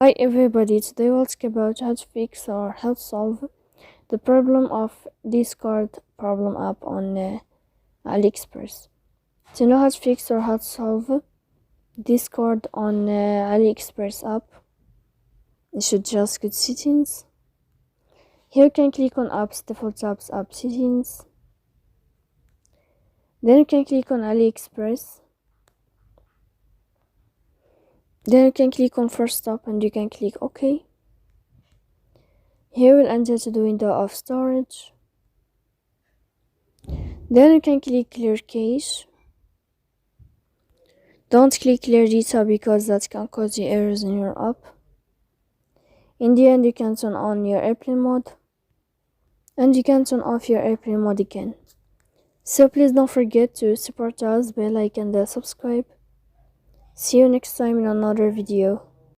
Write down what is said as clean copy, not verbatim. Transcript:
Hi everybody, today we'll talk about how to fix or how to solve the problem of discard problem app on AliExpress. To know how to fix or how to solve Discord on AliExpress app, you should just go to settings. Here you can click on apps, default apps, app settings. Then you can click on AliExpress. Then you can click on first stop and you can click OK. Here we'll enter to the window of storage. Then you can click clear cache. Don't click clear data because that can cause you errors in your app. In the end, you can turn on your airplane mode and you can turn off your airplane mode again. So please don't forget to support us by like and subscribe. See you next time in another video.